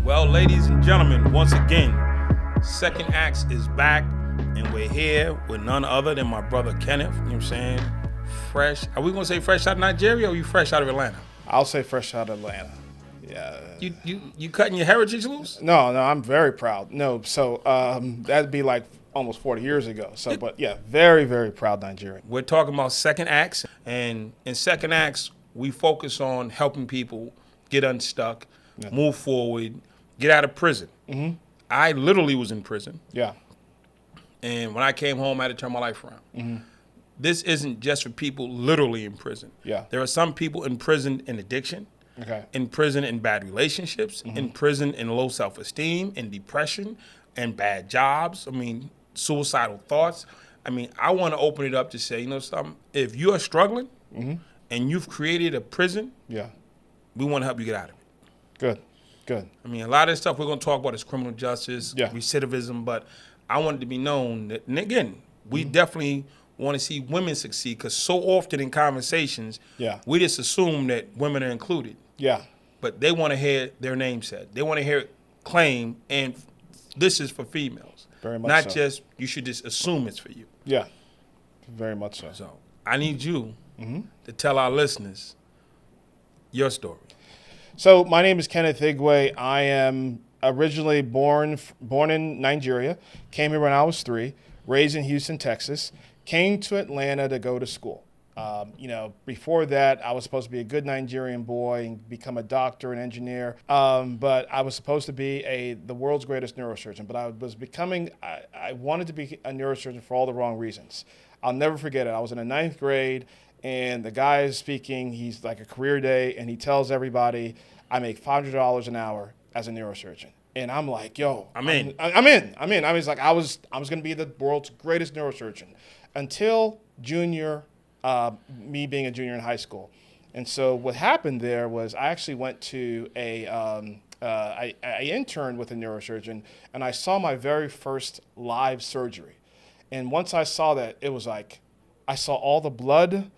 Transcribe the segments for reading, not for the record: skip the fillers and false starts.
Well, ladies and gentlemen, once again, Second Acts is back, and we're here with none other than my brother Kenneth. You know what I'm saying? Fresh. Are we going to say fresh out of Nigeria, or are you fresh out of Atlanta? I'll say fresh out of Atlanta. Yeah. You cutting your heritage loose? No, I'm very proud. No, so that'd be like almost 40 years ago. So, but yeah, very, very proud Nigerian. We're talking about Second Acts, and in Second Acts, we focus on helping people get unstuck, move forward, get out of prison. Mm-hmm. I literally was in prison. Yeah. And when I came home, I had to turn my life around. Mm-hmm. This isn't just for people literally in prison. Yeah. There are some people in prison in addiction, in prison in bad relationships, in prison in low self-esteem, in depression, and bad jobs. I mean, suicidal thoughts. I mean, I want to open it up to say, you know something? If you are struggling and you've created a prison, we want to help you get out of it. Good. I mean, a lot of this stuff we're going to talk about is criminal justice, recidivism, but I want it to be known that, and again, we definitely want to see women succeed, because so often in conversations, we just assume that women are included. Yeah. But they want to hear their name said. They want to hear it claimed, and this is for females. Very much Not so. just, you should just assume it's for you. Yeah, very much so. So I need you to tell our listeners your story. So my name is Kenneth Igwe. I am originally born in Nigeria, came here when I was 3, raised in Houston, Texas, came to Atlanta to go to school. Before that, I was supposed to be a good Nigerian boy and become a doctor and engineer. But I was supposed to be the world's greatest neurosurgeon. But I wanted to be a neurosurgeon for all the wrong reasons. I'll never forget it. I was in the 9th grade, and the guy is speaking. He's like a career day, and he tells everybody, I make $500 an hour as a neurosurgeon. And I'm like, yo, I'm in. I was like, I was going to be the world's greatest neurosurgeon until me being a junior in high school. And so what happened there was I actually went to I interned with a neurosurgeon, and I saw my very first live surgery. And once I saw that, it was like, I saw all the blood.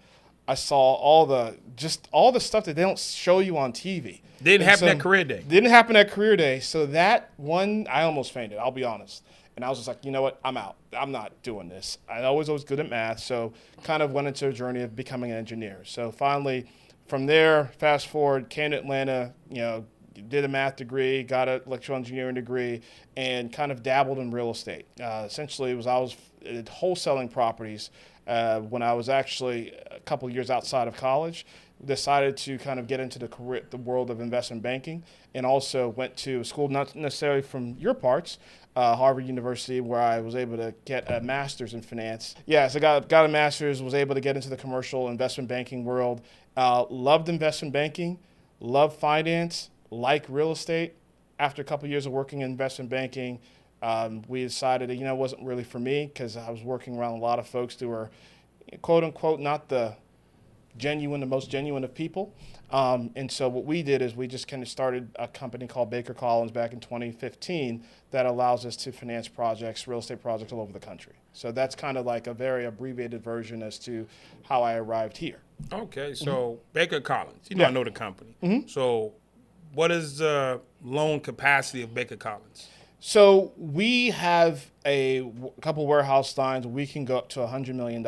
I saw all the stuff that they don't show you on TV. Didn't happen at career day. Didn't happen at career day. So that one, I almost fainted, I'll be honest. And I was just like, you know what, I'm out. I'm not doing this. I was good at math, so kind of went into a journey of becoming an engineer. So finally, from there, fast forward, came to Atlanta, did a math degree, got an electrical engineering degree, and kind of dabbled in real estate. Essentially, I was wholesaling properties when I was actually a couple years outside of college. Decided to kind of get into the world of investment banking, and also went to a school not necessarily from your parts, Harvard University, where I was able to get a master's in finance. Yeah, so got a master's, was able to get into the commercial investment banking world. Loved investment banking, loved finance, like real estate. After a couple of years of working in investment banking, we decided that, it wasn't really for me, because I was working around a lot of folks who were, quote unquote, not the most genuine of people. And so what we did is we just kind of started a company called Baker Collins back in 2015 that allows us to finance projects, real estate projects all over the country. So that's kind of like a very abbreviated version as to how I arrived here. Okay, so Baker Collins, I know the company. So what is the loan capacity of Baker Collins? So we have a couple warehouse lines. We can go up to $100 million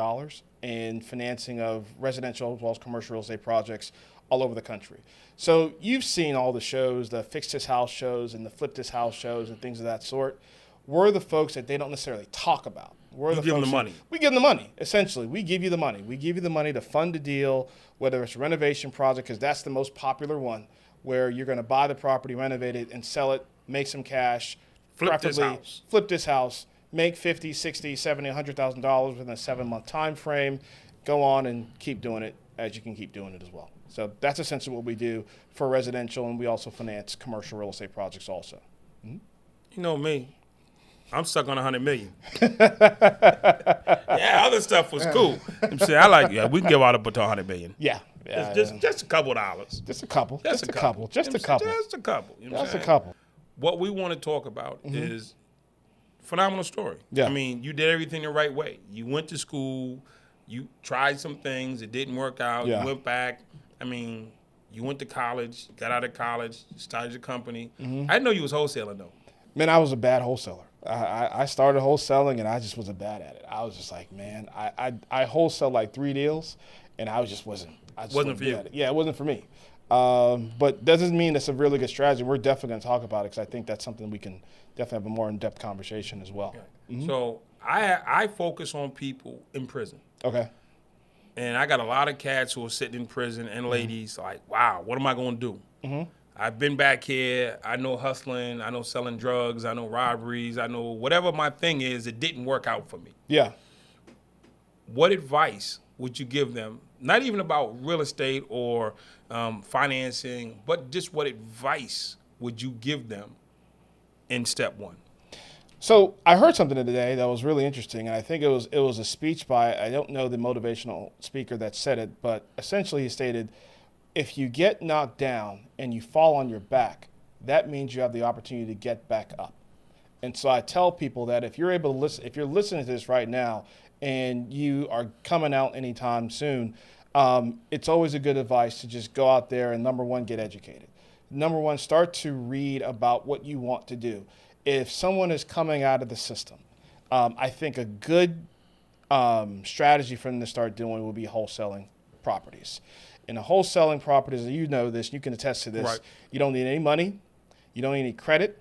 in financing of residential as well as commercial real estate projects all over the country. So you've seen all the shows, the Fix This House shows and the Flip This House shows and things of that sort. We're the folks that they don't necessarily talk about. You give them the money. We give them the money, essentially. We give you the money. We give you the money to fund a deal, whether it's a renovation project, because that's the most popular one, where you're going to buy the property, renovate it, and sell it, make some cash, flip this house, make $50,000, $60,000, $70,000, $100,000 within a 7-month time frame, go on and keep doing it as you can keep doing it as well. So that's essentially what we do for residential, and we also finance commercial real estate projects also. You know me, I'm stuck on $100 million. Yeah, other stuff was cool. We can give out up to $100 million. Yeah. Just a couple dollars. Just a couple. Just a couple. Just a couple. Just a couple. What we want to talk about is phenomenal story. Yeah. I mean, you did everything the right way. You went to school. You tried some things. It didn't work out. Yeah. You went back. I mean, You went to college, got out of college, started your company. I didn't know you was wholesaling though. Man, I was a bad wholesaler. I started wholesaling and I just wasn't bad at it. I was just like, man, I wholesale like 3 deals and I just wasn't Wasn't for you. Yeah, it wasn't for me. But that doesn't mean it's a really good strategy. We're definitely going to talk about it because I think that's something we can definitely have a more in-depth conversation as well. Okay. So I focus on people in prison. Okay. And I got a lot of cats who are sitting in prison and ladies like, wow, what am I going to do? I've been back here. I know hustling. I know selling drugs. I know robberies. I know whatever my thing is, it didn't work out for me. Yeah. What advice would you give them? Not even about real estate or financing, but just what advice would you give them in step one? So I heard something today that was really interesting, and I think it was a speech by, I don't know the motivational speaker that said it, but essentially he stated, if you get knocked down and you fall on your back, that means you have the opportunity to get back up. And so I tell people that if you're able to listen, if you're listening to this right now and you are coming out anytime soon, it's always a good advice to just go out there and number one, get educated. Number one, start to read about what you want to do. If someone is coming out of the system, I think a good strategy for them to start doing would be wholesaling properties. In the wholesaling properties, you know this, you can attest to this, right. You don't need any money, you don't need any credit,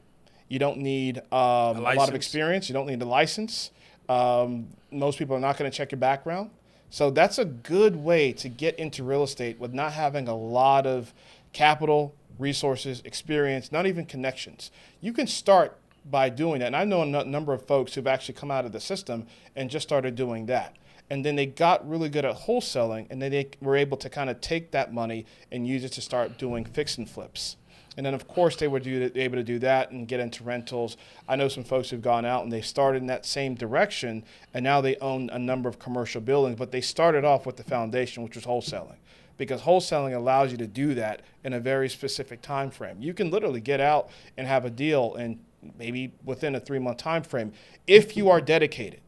you don't need a lot of experience, you don't need a license. Most people are not going to check your background. So that's a good way to get into real estate with not having a lot of capital, resources, experience, not even connections. You can start by doing that. And I know a number of folks who've actually come out of the system and just started doing that. And then they got really good at wholesaling, and then they were able to kind of take that money and use it to start doing fix and flips. And then, of course, they were able to do that and get into rentals. I know some folks who've gone out and they started in that same direction, and now they own a number of commercial buildings. But they started off with the foundation, which was wholesaling, because wholesaling allows you to do that in a very specific time frame. You can literally get out and have a deal in maybe within a 3-month time frame if you are dedicated,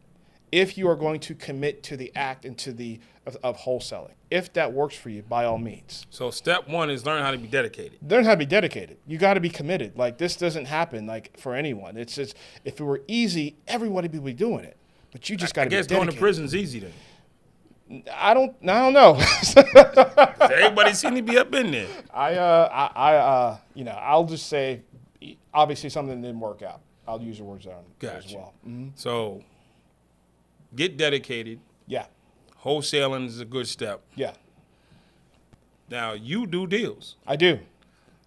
if you are going to commit to the act and to the of wholesaling. If that works for you, by all means. So step one is learn how to be dedicated. Learn how to be dedicated. You got to be committed. Like, this doesn't happen like for anyone. It's just, if it were easy, everybody would be doing it. But you just got to be dedicated. I guess going to prison's easy then. I don't know. Everybody seem to be up in there. I'll just say, obviously something didn't work out. I'll use the words on as well. Mm-hmm. So get dedicated. Yeah. Wholesaling is a good step. Yeah. Now, you do deals. I do.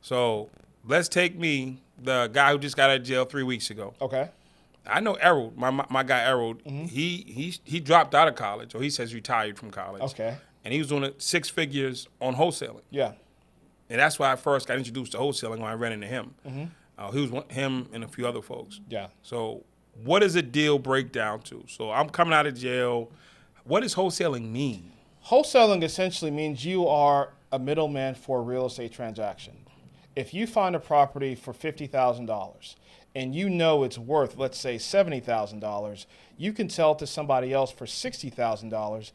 So let's take me, the guy who just got out of jail 3 weeks ago. Okay. I know Errol, my guy Errol, he dropped out of college, or he says retired from college. Okay. And he was doing 6 figures on wholesaling. Yeah. And that's why I first got introduced to wholesaling when I ran into him. Mm-hmm. He was him and a few other folks. Yeah. So what does a deal break down to? So I'm coming out of jail. What does wholesaling mean? Wholesaling essentially means you are a middleman for a real estate transaction. If you find a property for $50,000 and you know it's worth, let's say, $70,000, you can sell it to somebody else for $60,000,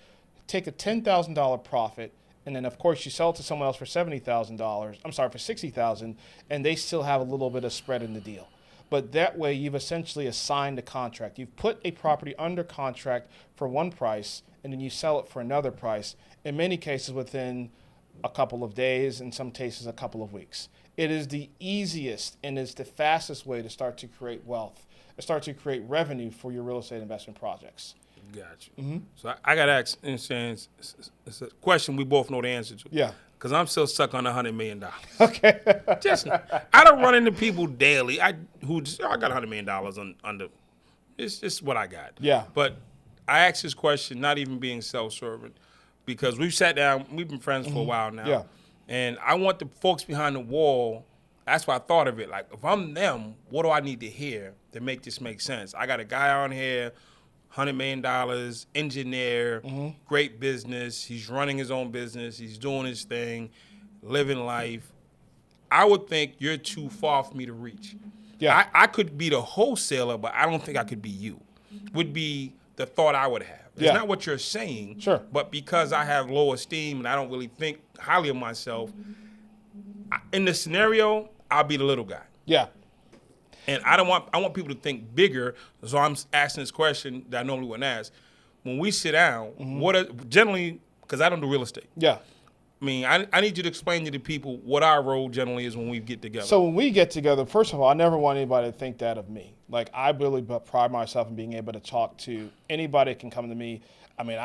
take a $10,000 profit, and then, of course, you sell it to someone else for $70,000. I'm sorry, for $60,000, and they still have a little bit of spread in the deal. But that way, you've essentially assigned a contract. You've put a property under contract for one price, and then you sell it for another price, in many cases within a couple of days, in some cases a couple of weeks. It is the easiest and is the fastest way to start to create wealth, to start to create revenue for your real estate investment projects. Gotcha. Mm-hmm. So I got to ask, it's a question we both know the answer to. Yeah. Because I'm still stuck on $100 million. Okay. I don't run into people daily I got $100 million under. It's just what I got. Yeah. But I asked this question, not even being self-serving, because we've sat down, we've been friends for a while now. Yeah. And I want the folks behind the wall, that's why I thought of it. Like, if I'm them, what do I need to hear to make this make sense? I got a guy on here, $100 million, engineer, great business. He's running his own business. He's doing his thing, living life. I would think you're too far for me to reach. Yeah. I could be the wholesaler, but I don't think I could be you, would be the thought I would have. It's not what you're saying, Sure. But because I have low esteem and I don't really think highly of myself, in the scenario, I'll be the little guy. Yeah. And I want people to think bigger. So I'm asking this question that I normally wouldn't ask. When we sit down, generally, because I don't do real estate. Yeah. I mean, I need you to explain to the people what our role generally is when we get together. So when we get together, first of all, I never want anybody to think that of me. Like, I really pride myself in being able to talk to anybody that can come to me. I mean,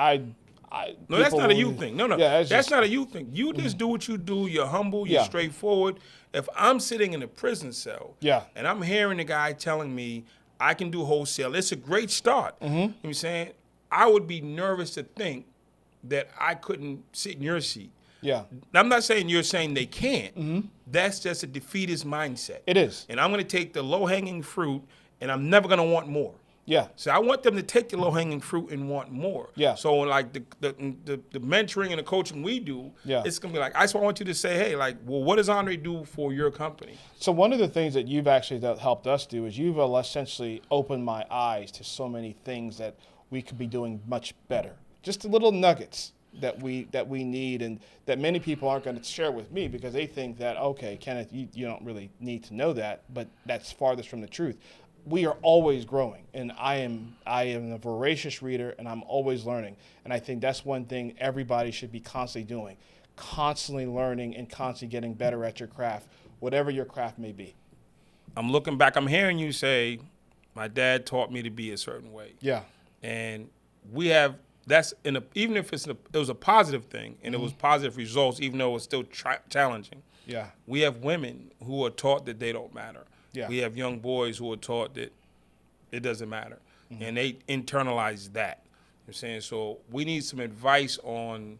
no, that's not a you thing. No, Yeah, that's not a you thing. You just do what you do. You're humble. You're straightforward. If I'm sitting in a prison cell and I'm hearing the guy telling me I can do wholesale, it's a great start. You know what I'm saying? I would be nervous to think that I couldn't sit in your seat. Yeah. I'm not saying you're saying they can't. That's just a defeatist mindset. It is. And I'm going to take the low-hanging fruit, and I'm never going to want more. Yeah. So I want them to take the low-hanging fruit and want more. Yeah. So like the mentoring and the coaching we do, it's going to be like, I just want you to say, hey, like, well, what does Andre do for your company? So one of the things that you've actually helped us do is you've essentially opened my eyes to so many things that we could be doing much better. Just the little nuggets that we need and that many people aren't going to share with me because they think that, okay, Kenneth, you don't really need to know that, but that's farthest from the truth. We are always growing, and I am a voracious reader, and I'm always learning. And I think that's one thing everybody should be constantly doing, constantly learning and constantly getting better at your craft, whatever your craft may be. I'm looking back. I'm hearing you say, my dad taught me to be a certain way. Yeah. And we have even if it was a positive thing and it was positive results, even though it was still challenging. Yeah. We have women who are taught that they don't matter. Yeah. We have young boys who are taught that it doesn't matter. And they internalize that. You know what I'm saying? So we need some advice on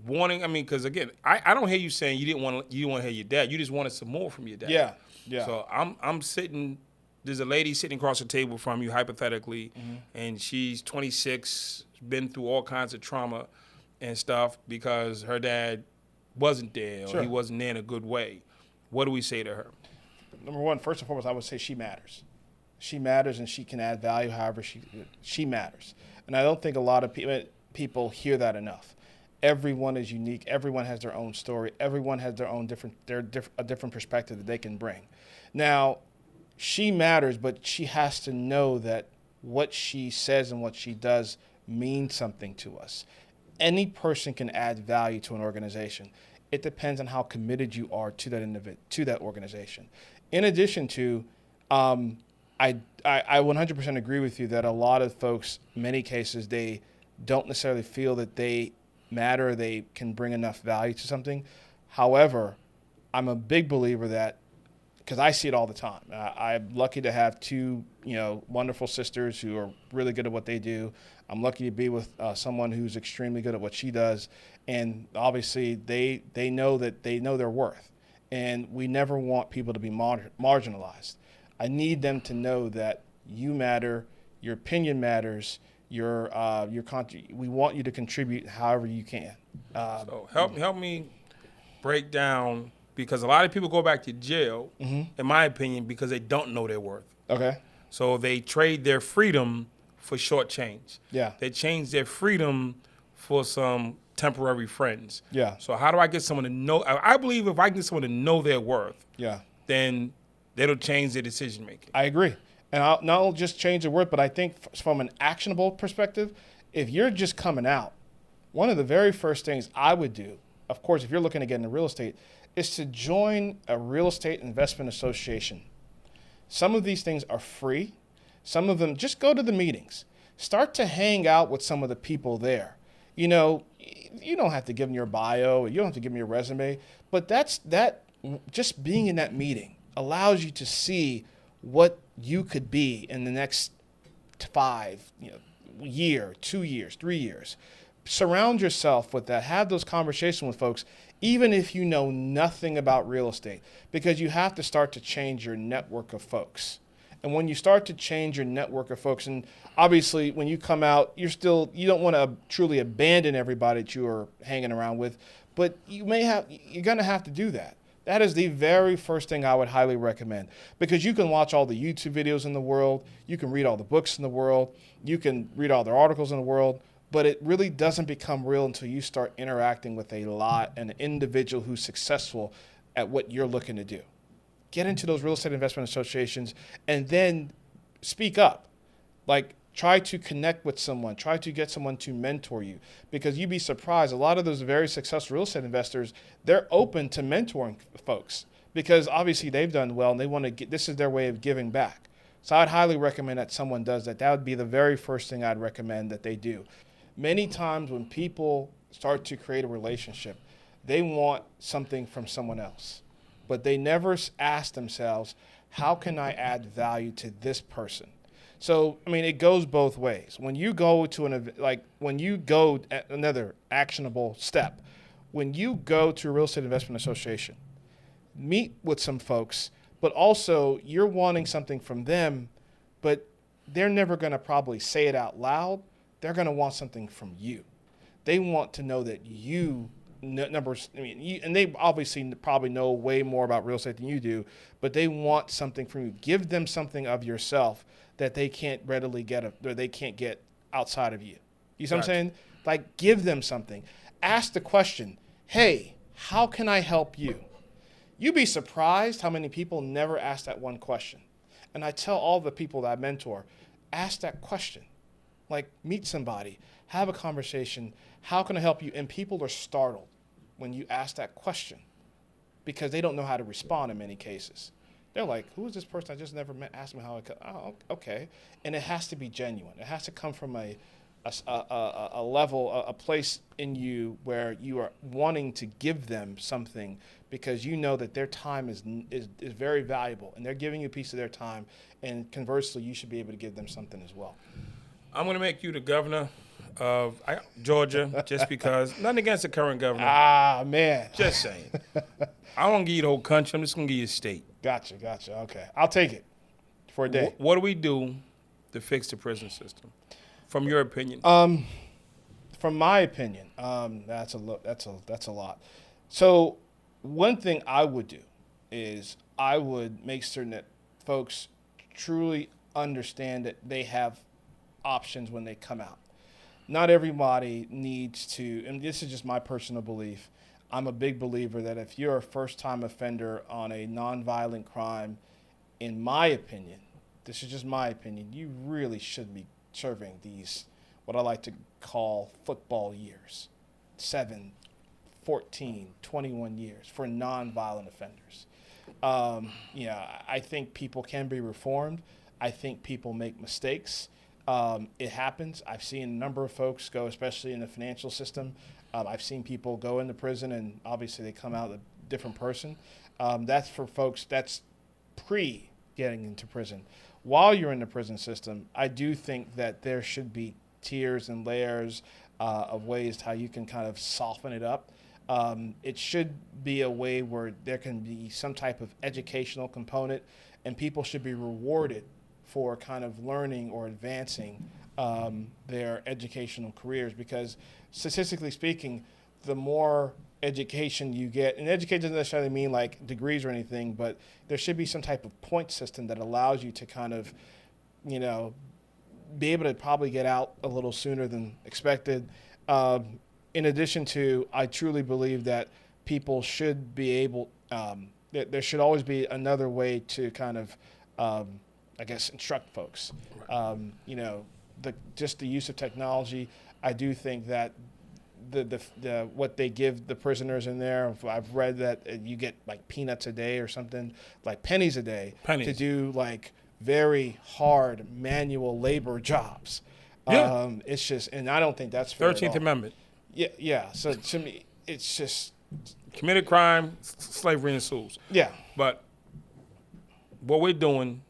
wanting, because again, I don't hear you saying you didn't want to hear your dad. You just wanted some more from your dad. Yeah. Yeah. So I'm sitting. There's a lady sitting across the table from you, hypothetically, and she's 26, been through all kinds of trauma and stuff because her dad wasn't there or he wasn't there in a good way. What do we say to her? Number one, first and foremost, I would say she matters. She matters, and she can add value however she matters. And I don't think a lot of people hear that enough. Everyone is unique. Everyone has their own story. Everyone has their own different perspective that they can bring. Now, she matters, but she has to know that what she says and what she does means something to us. Any person can add value to an organization. It depends on how committed you are to that organization. In addition to, I 100% agree with you that a lot of folks, in many cases, they don't necessarily feel that they matter, they can bring enough value to something. However, I'm a big believer that, because I see it all the time. I'm lucky to have two, wonderful sisters who are really good at what they do. I'm lucky to be with someone who's extremely good at what she does, and obviously they know their worth. And we never want people to be marginalized. I need them to know that you matter, your opinion matters, we want you to contribute however you can. So help me break down. Because a lot of people go back to jail, in my opinion, because they don't know their worth. Okay. So they trade their freedom for short change. Yeah. They change their freedom for some temporary friends. Yeah. So how do I get someone to know? I believe if I can get someone to know their worth, then that'll change their decision making. I agree. And I'll not just change the worth, but I think from an actionable perspective, if you're just coming out, one of the very first things I would do, of course, if you're looking to get into real estate, is to join a real estate investment association. Some of these things are free. Some of them, just go to the meetings. Start to hang out with some of the people there. You don't have to give them your bio, or you don't have to give them your resume, but just being in that meeting allows you to see what you could be in the next 5 year, 2 years, 3 years. Surround yourself with that. Have those conversations with folks, even if you know nothing about real estate, because you have to start to change your network of folks. And when you start to change your network of folks, and obviously when you come out, you don't want to truly abandon everybody that you are hanging around with, but you're going to have to do that. That is the very first thing I would highly recommend, because you can watch all the YouTube videos in the world, you can read all the books in the world, you can read all the articles in the world, but it really doesn't become real until you start interacting with an individual who's successful at what you're looking to do. Get into those real estate investment associations and then speak up. Like, try to connect with someone. Try to get someone to mentor you, because you'd be surprised. A lot of those very successful real estate investors, they're open to mentoring folks because obviously they've done well and they want to get, this is their way of giving back. So I'd highly recommend that someone does that. That would be the very first thing I'd recommend that they do. Many times when people start to create a relationship, they want something from someone else, but they never ask themselves, how can I add value to this person? So, I mean, it goes both ways. When you go to when you go at another actionable step, when you go to a real estate investment association, meet with some folks, but also you're wanting something from them, but they're never going to probably say it out loud. They're going to want something from you. They want to know that you numbers. I mean, and they obviously probably know way more about real estate than you do, but they want something from you. Give them something of yourself that they can't readily get, or they can't get outside of you. You see what I'm saying? Like, give them something. Ask the question, hey, how can I help you? You'd be surprised how many people never ask that one question. And I tell all the people that I mentor, ask that question. Like, meet somebody, have a conversation. How can I help you? And people are startled when you ask that question because they don't know how to respond in many cases. They're like, who is this person I just never met? Ask me how I could. Oh, okay. And it has to be genuine. It has to come from a level, a place in you where you are wanting to give them something because you know that their time is very valuable and they're giving you a piece of their time. And conversely, you should be able to give them something as well. I'm going to make you the governor of Georgia just because. Nothing against the current governor. Ah, man. Just saying. I don't give you the whole country. I'm just going to give you a state. Gotcha. Okay. I'll take it for a day. What do we do to fix the prison system, from your opinion? From my opinion, that's a lot. So one thing I would do is I would make certain that folks truly understand that they have options when they come out. Not everybody needs to, and this is just my personal belief, I'm a big believer that if you're a first-time offender on a nonviolent crime, in my opinion, this is just my opinion, you really shouldn't be serving these, what I like to call football years, 7, 14, 21 years for nonviolent offenders. I think people can be reformed. I think people make mistakes. It happens. I've seen a number of folks go, especially in the financial system. I've seen people go into prison and obviously they come out a different person. That's for folks, that's pre getting into prison. While you're in the prison system, I do think that there should be tiers and layers of ways how you can kind of soften it up. It should be a way where there can be some type of educational component and people should be rewarded for kind of learning or advancing their educational careers, because statistically speaking, the more education you get, and education doesn't necessarily mean like degrees or anything, but there should be some type of point system that allows you to kind of, be able to probably get out a little sooner than expected. In addition to, I truly believe that people should be able, there should always be another way to kind of, instruct folks. Just the use of technology. I do think that the what they give the prisoners in there, I've read that you get like peanuts a day or something, like pennies a day to do like very hard manual labor jobs. Yeah. It's just, and I don't think that's fair. 13th Amendment. Yeah. So to me, it's just committed crime, slavery ensues. Yeah. But what we're doing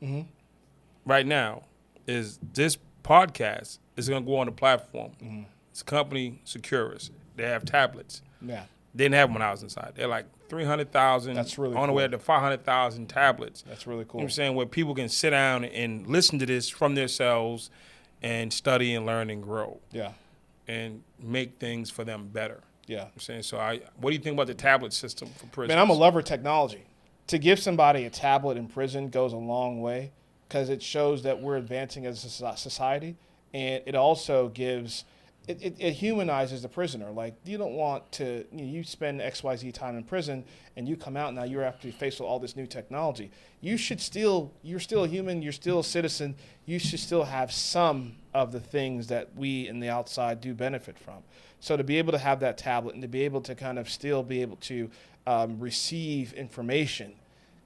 right now is this podcast is going to go on the platform. It's a company, Securus. They have tablets. Yeah. They didn't have them when I was inside. They're like 300,000. That's really on the way to 500,000 tablets. That's really cool. You know what I'm saying? Where people can sit down and listen to this from their cells and study and learn and grow. Yeah. And make things for them better. Yeah. You know what I'm saying? So what do you think about the tablet system for prisoners? Man, I'm a lover of technology. To give somebody a tablet in prison goes a long way because it shows that we're advancing as a society, and it also gives it humanizes the prisoner. Like, you don't want to, you spend XYZ time in prison and you come out, now you're have to be faced with all this new technology. You're still a human, you're still a citizen, you should still have some of the things that we in the outside do benefit from. So to be able to have that tablet and to be able to kind of still be able to receive information,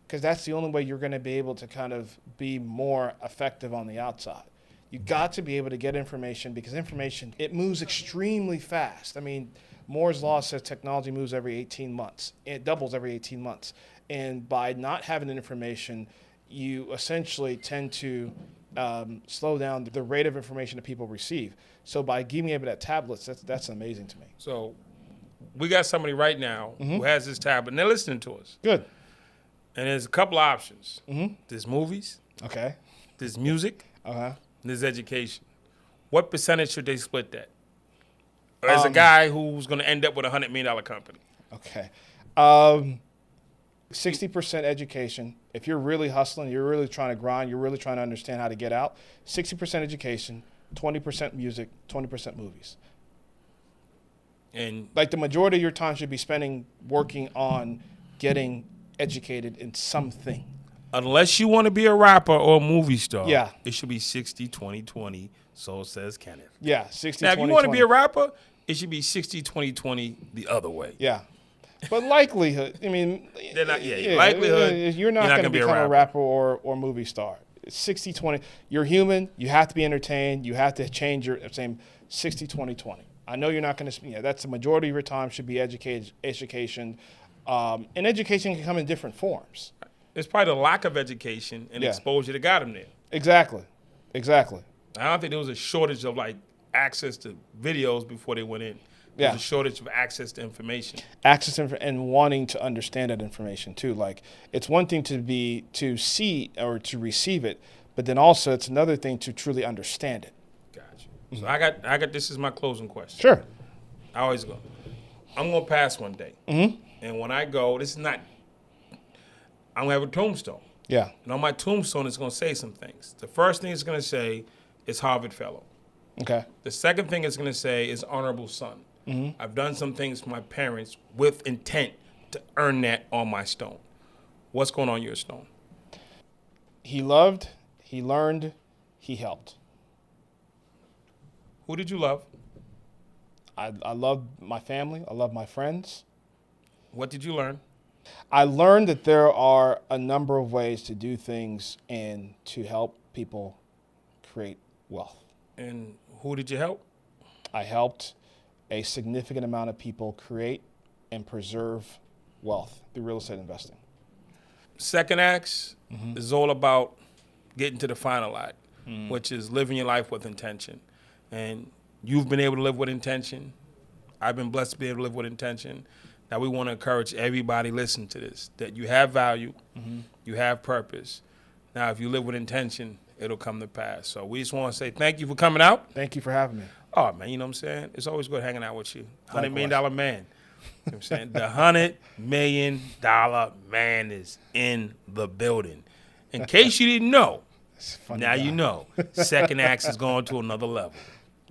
because that's the only way you're going to be able to kind of be more effective on the outside. You got to be able to get information, because information, it moves extremely fast. I mean, Moore's law says technology moves every 18 months. It doubles every 18 months. And by not having the information, you essentially tend to slow down the rate of information that people receive. So by giving able that tablets, that's amazing to me. So we got somebody right now who has this tablet, and they're listening to us. Good. And there's a couple of options. There's movies. Okay. There's music. Uh-huh. There's education. What percentage should they split that? Or as a guy who's going to end up with a $100 million company? Okay. 60% education. If you're really hustling, you're really trying to grind, you're really trying to understand how to get out, 60% education, 20% music, 20% movies. And like the majority of your time should be spending working on getting educated in something. Unless you want to be a rapper or a movie star, yeah, it should be 60-20-20, so says Kenneth. Yeah, 60-20-20. Now, if you want to be a rapper, it should be 60-20-20 the other way. Yeah. But likelihood, I mean, likelihood, you're not going to become a rapper or movie star. 60-20. You're human. You have to be entertained. You have to change your same 60-20-20. I know you're not going to, that's the majority of your time should be education. And education can come in different forms. It's probably the lack of education and exposure that got them there. Exactly. I don't think there was a shortage of access to videos before they went in. There's a shortage of access to information. And wanting to understand that information too. Like, it's one thing to see or to receive it, but then also it's another thing to truly understand it. Gotcha. So I got this is my closing question. Sure. I always go, I'm gonna pass one day. And when I go, this is not, I'm gonna have a tombstone. Yeah. And on my tombstone, it's gonna say some things. The first thing it's gonna say is Harvard Fellow. Okay. The second thing it's gonna say is Honorable Son. I've done some things for my parents with intent to earn that on my stone. What's going on your stone? He loved, he learned, he helped. Who did you love? I loved my family. I love my friends. What did you learn? I learned that there are a number of ways to do things and to help people create wealth. And who did you help? I helped a significant amount of people create and preserve wealth through real estate investing. Second act is all about getting to the final act, which is living your life with intention. And you've been able to live with intention. I've been blessed to be able to live with intention. Now we want to encourage everybody listening to this, that you have value, you have purpose. Now if you live with intention, it'll come to pass. So we just want to say thank you for coming out. Thank you for having me. Oh, man, you know what I'm saying? It's always good hanging out with you. $100 million man. You know what I'm saying? The $100 million man is in the building. In case you didn't know, now you know. Second act is going to another level.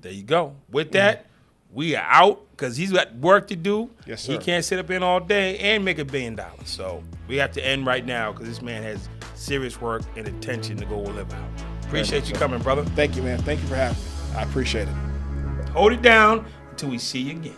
There you go. With that, we are out because he's got work to do. Yes, sir. He can't sit up in all day and make $1 billion. So we have to end right now because this man has serious work and attention to go live out. Appreciate you coming, brother. Thank you, man. Thank you for having me. I appreciate it. Hold it down until we see you again.